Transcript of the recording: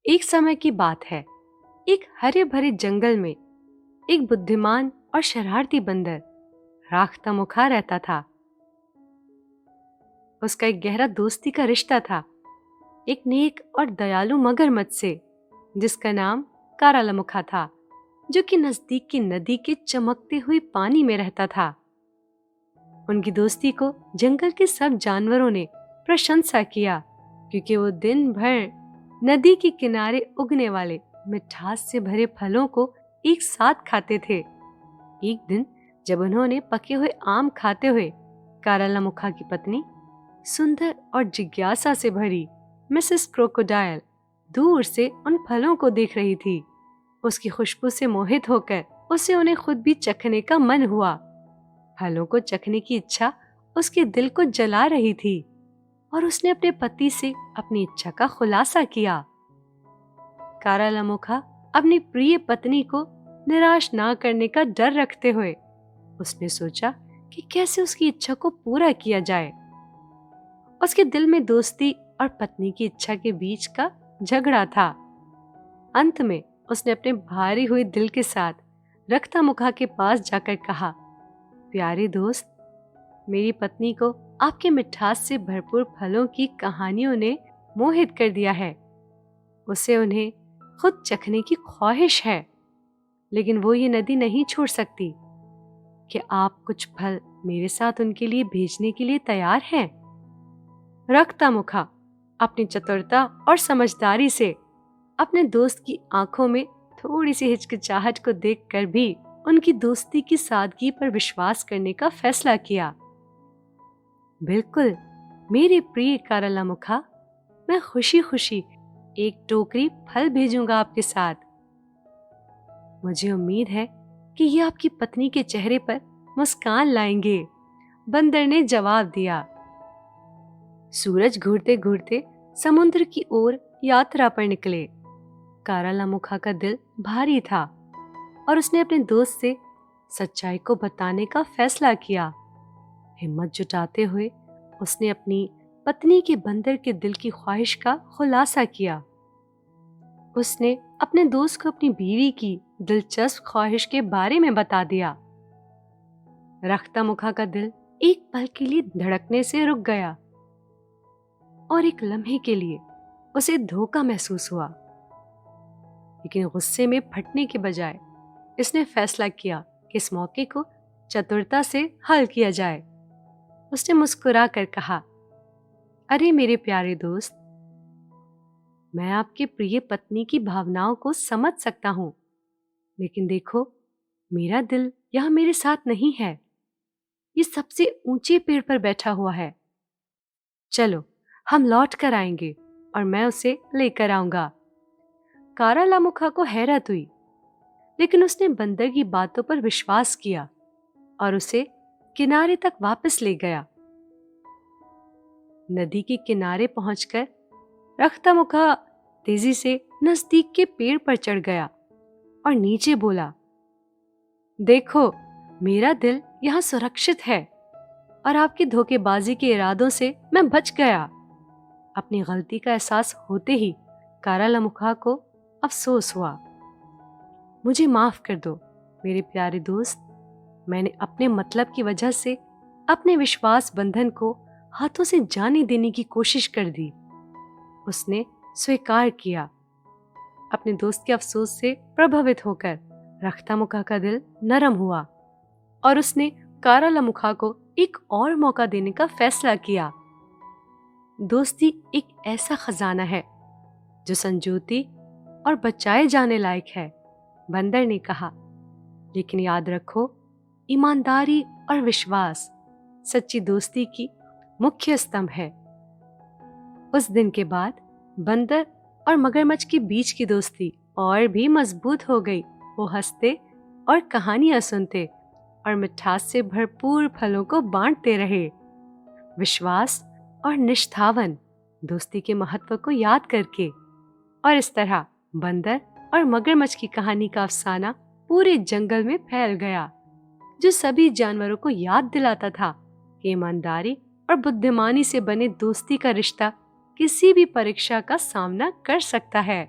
एक समय की बात है। एक हरे भरे जंगल में एक बुद्धिमान और शरारती बंदर राख्ता मुखा रहता था। उसका एक गहरा दोस्ती का रिश्ता था, एक नेक और दयालु मगरमच्छ से, जिसका नाम कारालामुखा था, जो कि नजदीक की नदी के चमकते हुए पानी में रहता था। उनकी दोस्ती को जंगल के सब जानवरों ने प्रशंसा किया, क्योंकि वो दिन भर नदी के किनारे उगने वाले मिठास से भरे फलों को एक साथ खाते थे। एक दिन जब उन्होंने पके हुए आम खाते हुए कारालामुखा की पत्नी, सुंदर और जिज्ञासा से भरी मिसेस क्रोकोडाइल, दूर से उन फलों को देख रही थी। उसकी खुशबू से मोहित होकर उसे उन्हें खुद भी चखने का मन हुआ। फलों को चखने की इच्छा उसके दिल को जला रही थी और उसने अपने पति से अपनी इच्छा का खुलासा किया। कारालामुखा अपनी प्रिय पत्नी को निराश ना करने का डर रखते हुए उसने सोचा कि कैसे उसकी इच्छा को पूरा किया जाए। उसके दिल में दोस्ती और पत्नी की इच्छा के बीच का झगड़ा था। अंत में उसने अपने भारी हुए दिल के साथ रक्तामुखा के पास जाकर कहा, प्यारे दोस्त, मेरी पत्नी को आपके मिठास से भरपूर फलों की कहानियों ने मोहित कर दिया है। उसे उन्हें खुद चखने की ख्वाहिश है, लेकिन वो ये नदी नहीं छोड़ सकती। कि आप कुछ फल मेरे साथ उनके लिए भेजने के लिए तैयार हैं? रक्तामुखा अपनी चतुरता और समझदारी से अपने दोस्त की आंखों में थोड़ी सी हिचकिचाहट को देखकर भी उनकी दोस्ती की सादगी पर विश्वास करने का फैसला किया। बिल्कुल मेरे प्रिय कारालामुखा, मैं खुशी खुशी एक टोकरी फल भेजूंगा आपके साथ। मुझे उम्मीद है कि ये आपकी पत्नी के चेहरे पर मुस्कान लाएंगे, बंदर ने जवाब दिया। सूरज घूरते घूरते समुद्र की ओर यात्रा पर निकले। कारालामुखा का दिल भारी था और उसने अपने दोस्त से सच्चाई को बताने का फैसला किया। हिम्मत जुटाते हुए उसने अपनी पत्नी के बंदर के दिल की ख्वाहिश का खुलासा किया। उसने अपने दोस्त को अपनी बीवी की दिलचस्प ख्वाहिश के बारे में बता दिया। रक्तामुखा का दिल एक पल के लिए धड़कने से रुक गया और एक लम्हे के लिए उसे धोखा महसूस हुआ, लेकिन गुस्से में फटने के बजाय इसने फैसला किया कि इस मौके को चतुरता से हल किया जाए। उसने मुस्कुरा कर कहा, अरे मेरे प्यारे दोस्त, मैं आपके प्रिय पत्नी की भावनाओं को समझ सकता हूं, लेकिन देखो, मेरा दिल यहां मेरे साथ नहीं है। ये सबसे ऊंचे पेड़ पर बैठा हुआ है। चलो हम लौट कर आएंगे और मैं उसे लेकर आऊंगा। कारालामुखा को हैरत हुई, लेकिन उसने बंदर की बातों पर विश्वास किया और उसे किनारे तक वापस ले गया। नदी के किनारे पहुंचकर रक्तामुखा तेजी से नजदीक के पेड़ पर चढ़ गया और नीचे बोला, देखो, मेरा दिल यहाँ सुरक्षित है और आपकी धोखेबाजी के इरादों से मैं बच गया। अपनी गलती का एहसास होते ही कारालामुखा को अफसोस हुआ। मुझे माफ कर दो मेरे प्यारे दोस्त, मैंने अपने मतलब की वजह से अपने विश्वास बंधन को हाथों से जाने देने की कोशिश कर दी। उसने स्वीकार किया। अपने दोस्त के अफसोस से प्रभावित होकर रक्तामुखा का दिल नरम हुआ और उसने कारालामुखा को एक और मौका देने का फैसला किया। दोस्ती एक ऐसा खजाना है जो संजोती और बचाए जाने लायक है, बंदर ने कहा, लेकिन याद रखो, ईमानदारी और विश्वास सच्ची दोस्ती की मुख्य स्तंभ है। उस दिन के बाद बंदर और मगरमच्छ के बीच की दोस्ती और भी मजबूत हो गई। वो हंसते और कहानियां सुनते और मिठास से भरपूर फलों को बांटते रहे। विश्वास और निष्ठावन दोस्ती के महत्व को याद करके, और इस तरह बंदर और मगरमच्छ की कहानी का अफसाना पूरे जंगल में फैल गया, जो सभी जानवरों को याद दिलाता था कि ईमानदारी और बुद्धिमानी से बने दोस्ती का रिश्ता किसी भी परीक्षा का सामना कर सकता है।